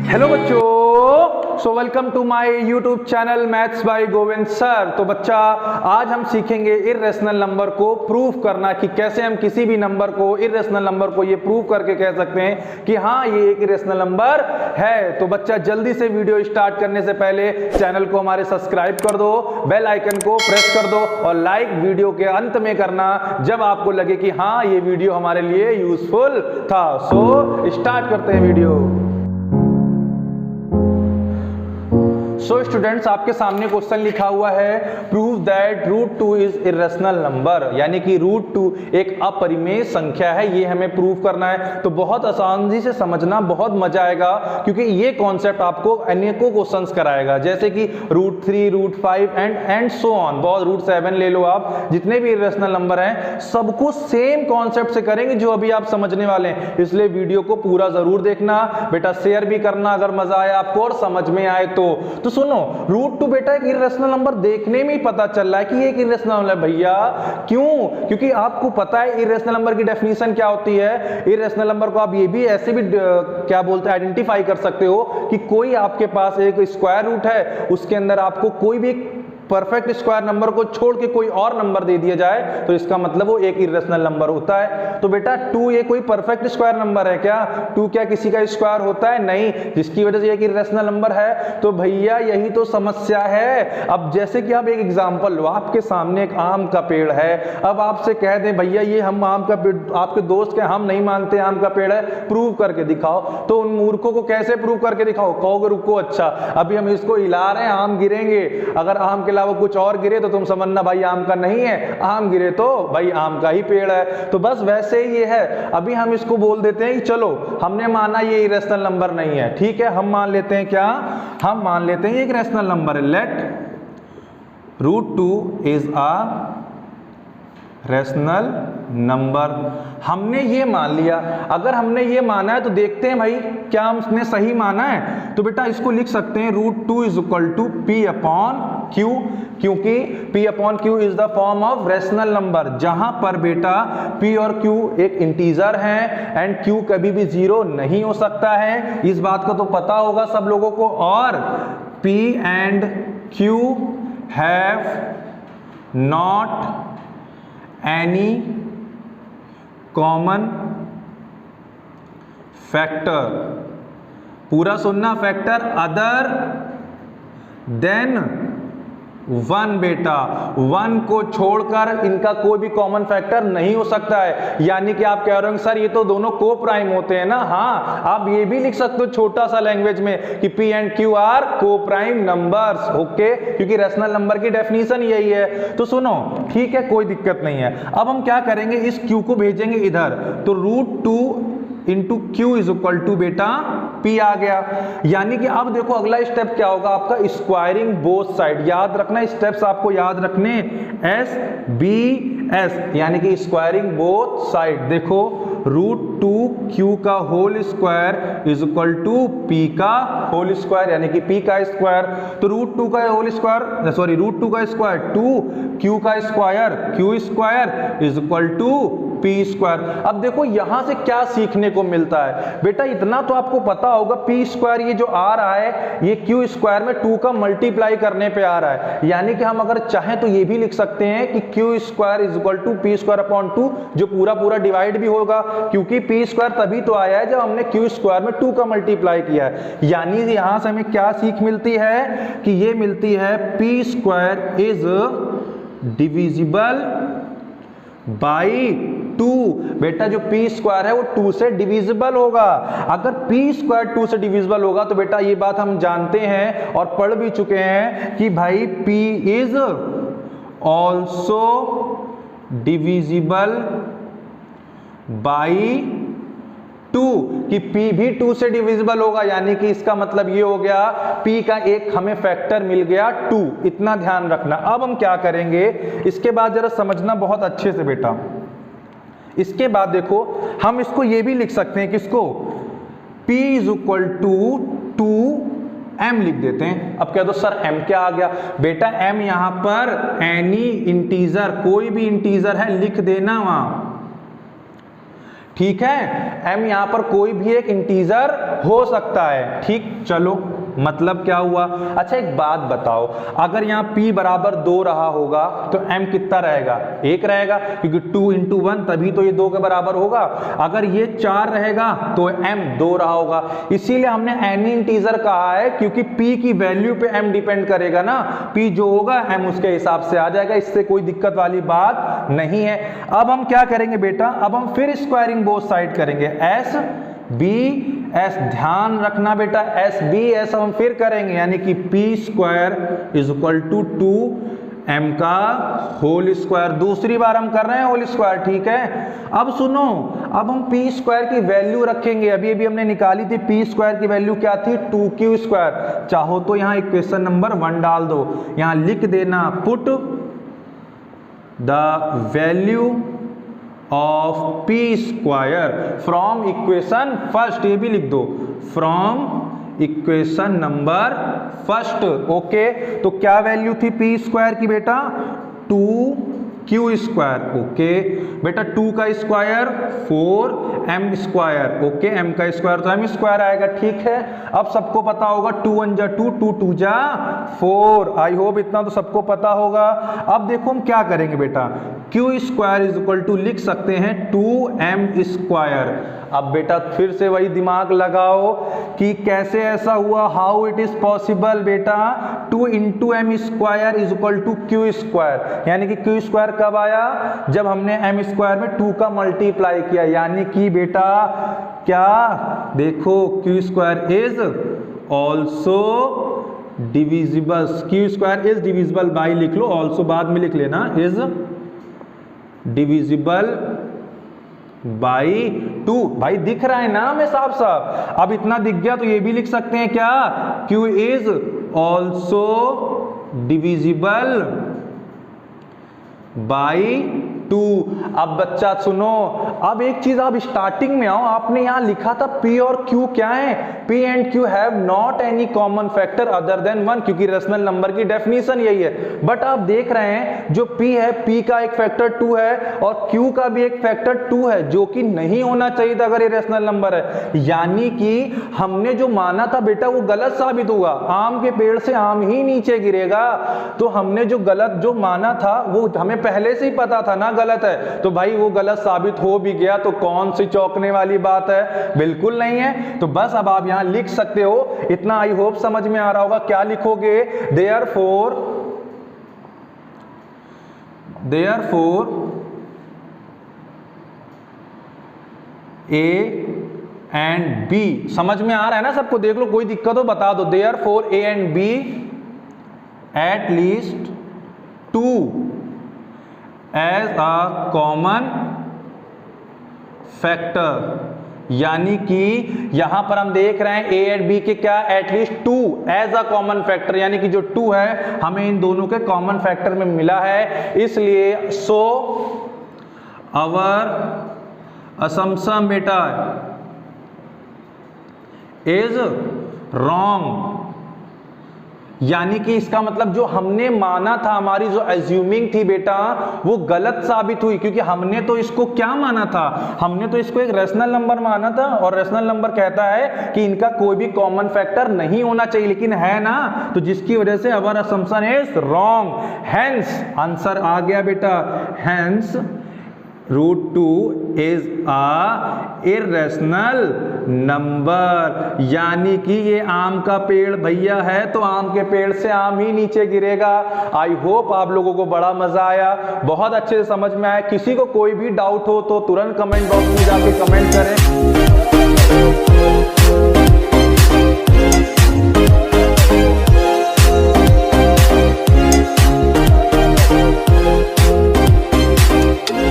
Hello बच्चों, so welcome to my YouTube channel maths by Govind sir. तो बच्चा आज हम सीखेंगे इर्रेशनल नंबर को प्रूफ करना कि कैसे हम किसी भी नंबर को इर्रेशनल नंबर को ये प्रूफ करके कह सकते हैं कि हाँ ये एक इर्रेशनल नंबर है। तो बच्चा जल्दी से वीडियो स्टार्ट करने से पहले चैनल को हमारे सब्सक्राइब कर दो, बेल आइकन को प्रेस कर दो और लाइक वीडियो के अंत में करना जब आपको लगे कि हाँ ये वीडियो हमारे लिए यूजफुल था। सो स्टार्ट करते हैं वीडियो। सो स्टूडेंट्स, आपके सामने क्वेश्चन लिखा हुआ है prove that root 2 is irrational number, यानी कि रूट 2 एक अपरिमेय संख्या है, ये हमें प्रूव करना है। तो बहुत आसानी से समझना, बहुत मजा आएगा क्योंकि ये कॉन्सेप्ट आपको अनेकों क्वेश्चंस कराएगा, जैसे कि root 3, root 5 and so on. बहुत रूट 7 ले लो आप, जितने भी इर्रेशनल नंबर हैं सबको सेम कॉन्सेप्ट से करेंगे जो अभी आप समझने वाले हैं। इसलिए वीडियो को पूरा जरूर देखना बेटा, शेयर भी करना अगर मजा आया आपको और समझ में आए तो सुनो, रूट 2 बेटा एक इर्रेशनल नंबर देखने में ही पता चल रहा है कि ये एक इर्रेशनल नंबर है भैया। क्यों? क्योंकि आपको पता है इर्रेशनल नंबर की डेफिनेशन क्या होती है। इर्रेशनल नंबर को आप ये भी ऐसे भी क्या बोलते हैं आइडेंटिफाई कर सकते हो कि कोई आपके पास एक स्क्वायर रूट है, उसके अंदर आपको कोई भी परफेक्ट स्क्वायर नंबर को छोड़ के कोई और नंबर दे दिया जाए तो इसका मतलब वो एक इर्रेशनल नंबर होता है। तो बेटा 2 ये कोई परफेक्ट स्क्वायर नंबर है क्या? 2 क्या किसी का स्क्वायर होता है? नहीं, जिसकी वजह से एक इर्रेशनल नंबर है। तो भैया यही तो समस्या है। अब जैसे कि आप एक एग्जांपल लो, आपके सामने एक आम का पेड़ है, अब आपसे कह दें भैया ये हम आम का पेड़, आपके दोस्त के हम नहीं मानते आम का पेड़ है, प्रूव करके दिखाओ। तो उन मूर्खों को कैसे प्रूव करके दिखाओ? कहोगे रुको, अच्छा अभी हम इसको हिला रहे हैं, आम गिरेंगे, अगर आम के अलावा कुछ और गिरे तो तुम समझना भाई आम का नहीं है, आम गिरे तो भाई आम का ही पेड़ है। तो बस वैसे ही ये है। अभी हम इसको बोल देते हैं कि चलो हमने माना ये इरेशनल नंबर नहीं है, ठीक है, हम मान लेते हैं क्या, हम मान लेते हैं ये एक रैशनल नंबर है। Let root 2 is a rational number. हमने ये मान लिया। अगर हमने ये माना है तो देखते हैं भाई क्या हमने सही माना है। तो बेटा इसको लिख सकते हैं root 2 is equal to p upon q, क्योंकि p upon q is the form of rational number, जहां पर बेटा p और q एक इंटीजर है एंड q कभी भी 0 नहीं हो सकता है। इस बात का तो पता होगा सब लोगों को। और p and q have not any common factor, पूरा सुनना, फैक्टर अदर देन 1 बेटा। 1 को छोड़कर इनका कोई भी कॉमन फैक्टर नहीं हो सकता है। यानी कि आप कह रहे हो सर ये तो दोनों को प्राइम होते हैं ना। हाँ, आप ये भी लिख सकते हो छोटा सा लैंग्वेज में कि p एंड q आर को प्राइम नंबर्स, ओके, क्योंकि रैशनल नंबर की डेफिनेशन यही है। तो सुनो, ठीक है, कोई दिक्कत नहीं है। अब हम क्या करेंगे, इस q को भेजेंगे इधर, तो root 2 into q is equal to बेटा p आ गया। यानी कि अब देखो अगला स्टेप क्या होगा आपका, स्क्वायरिंग बोथ साइड। याद रखना स्टेप्स आपको याद रखने, एस बी एस, यानी कि स्क्वायरिंग बोथ साइड। देखो रूट 2 क्यू का whole square is equal to p का होल स्क्वायर, यानी कि p का स्क्वायर। तो रूट 2 का होल स्क्वायर, सॉरी रूट 2 का स्क्वायर 2, q का square q square is equal to p square. अब देखो यहां से क्या सीखने को मिलता है बेटा, इतना तो आपको पता होगा p स्क्वायर ये जो आ रहा है ये q स्क्वायर में 2 का मल्टीप्लाई करने पे आ रहा है। यानी कि हम अगर चाहें तो ये भी लिख सकते हैं कि q square is equal to p square upon 2, जो पूरा पूरा डिवाइड भी होगा, क्योंकि p स्क्वायर तभी तो आया है जब हमने q स्क्वायर में 2 का मल्टीप्लाई किया है। यानी यहां से हमें क्या सीख मिलती है कि ये मिलती है p square is divisible by 2। बेटा जो p स्क्वायर है वो 2 से डिविजिबल होगा। अगर p स्क्वायर 2 से डिविजिबल होगा तो बेटा ये बात हम जानते हैं और पढ़ भी चुके हैं कि भाई p is also divisible by 2, कि p भी 2 से डिविजिबल होगा। यानी कि इसका मतलब ये हो गया p का एक हमें फैक्टर मिल गया 2, इतना ध्यान रखना। अब हम क्या करेंगे, इसके बाद जरा समझना बहुत अच्छे से बेटा। इसके बाद देखो हम इसको ये भी लिख सकते हैं, किसको, p is equal to 2m लिख देते हैं। अब कह दो सर m क्या आ गया, बेटा m यहां पर एनी इंटीजर, कोई भी इंटीजर है लिख देना वहां, ठीक है, m यहां पर कोई भी एक इंटीजर हो सकता है। ठीक, चलो मतलब क्या हुआ। अच्छा एक बात बताओ, अगर यहाँ p बराबर 2 रहा होगा तो m कितना रहेगा, 1 रहेगा, क्योंकि 2 × 1 तभी तो ये 2 के बराबर होगा। अगर ये 4 रहेगा तो m 2 रहा होगा। इसीलिए हमने एनी इंटीजर कहा है, क्योंकि p की वैल्यू पे m डिपेंड करेगा ना, p जो होगा m उसके हिसाब से आ जाएगा, इससे कोई दिक्कत वाली बात नहीं है। अब हम क्या करेंगे बेटा, अब हम फिर स्क्वायरिंग बोथ साइड करेंगे, s b s, ध्यान रखना बेटा s b s हम फिर करेंगे, यानी कि p² = 2m का होल स्क्वायर। दूसरी बार हम कर रहे हैं होल स्क्वायर, ठीक है। अब सुनो, अब हम p² की वैल्यू रखेंगे, अभी अभी हमने निकाली थी, p² की वैल्यू क्या थी, 2q²। चाहो तो यहाँ इक्वेशन नंबर 1 डाल दो, यहाँ लिख देना put the value of p² from equation first, ये भी लिख दो, from equation number first. Okay, तो क्या वैल्यू थी p² की बेटा, 2q²। ओके बेटा, 2 का स्क्वायर 4m²। ओके, m का स्क्वायर तो m² आएगा, ठीक है। अब सबको पता होगा 2 × 1 = 2, 2 × 2 = 4। आई होप इतना तो सबको पता होगा। अब देखो हम क्या करेंगे बेटा, q² = लिख सकते हैं 2m²। अब बेटा फिर से वही दिमाग लगाओ कि कैसे ऐसा हुआ, हाउ इट इज पॉसिबल बेटा, 2 × m² = q², यानी कि q² कब आया, जब हमने m² में 2 का मल्टीप्लाई किया, यानी कि बेटा क्या, देखो q² is also divisible, q² is divisible by, लिख लो, ऑल्सो बाद में लिख लेना, इज डिविजिबल बाई 2। भाई दिख रहा है ना हमें साफ साफ, अब इतना दिख गया तो ये भी लिख सकते हैं क्या, q is also divisible by 2। अब बच्चा सुनो, अब एक चीज आप स्टार्टिंग में आओ, आपने यहां लिखा था p और q क्या है, p and q have not any common factor other than 1, क्योंकि रेशनल नंबर की डेफिनेशन यही है। बट आप देख रहे हैं जो p है, p का एक फैक्टर 2 है और q का भी एक फैक्टर 2 है, जो कि नहीं होना चाहिए था अगर ये रेशनल नंबर है। यानी कि हमने जो माना था बेटा वो गलत साबित हुआ, आम के पेड़ से आम ही नीचे गिरेगा। तो हमने जो गलत जो माना था वो हमें पहले से ही पता था ना गलत है, तो भाई वो गलत साबित हो भी गया तो कौन सी चौंकने वाली बात है, बिल्कुल नहीं है। तो bas अब आप यहां लिख सकते हो, इतना आई होप समझ में आ रहा होगा। क्या लिखोगे, therefore a and b, समझ में आ रहा है ना सबको, देख लो कोई दिक्कत हो बता दो। therefore a and b at least 2 as a common factor, यानी कि यहां पर हम देख रहे हैं a और b के क्या, at least 2 as a common factor, यानी कि जो 2 है हमें इन दोनों के कॉमन फैक्टर में मिला है, इसलिए सो आवर असम्पशन बेटा इज रॉन्ग, यानी कि इसका मतलब जो हमने माना था, हमारी जो एज्यूमिंग थी बेटा वो गलत साबित हुई, क्योंकि हमने तो इसको क्या माना था, हमने तो इसको एक रेशनल नंबर माना था, और रेशनल नंबर कहता है कि इनका कोई भी कॉमन फैक्टर नहीं होना चाहिए, लेकिन है ना, तो जिसकी वजह से our assumption is wrong. Hence answer आ गया बेटा, hence √2 is a irrational number, यानी कि ये आम का पेड़ भैया है तो आम के पेड़ से आम ही नीचे गिरेगा। आई होप आप लोगों को बड़ा मजा आया, बहुत अच्छे से समझ में आया। किसी को कोई भी डाउट हो तो तुरंत कमेंट बॉक्स में जाके कमेंट करें।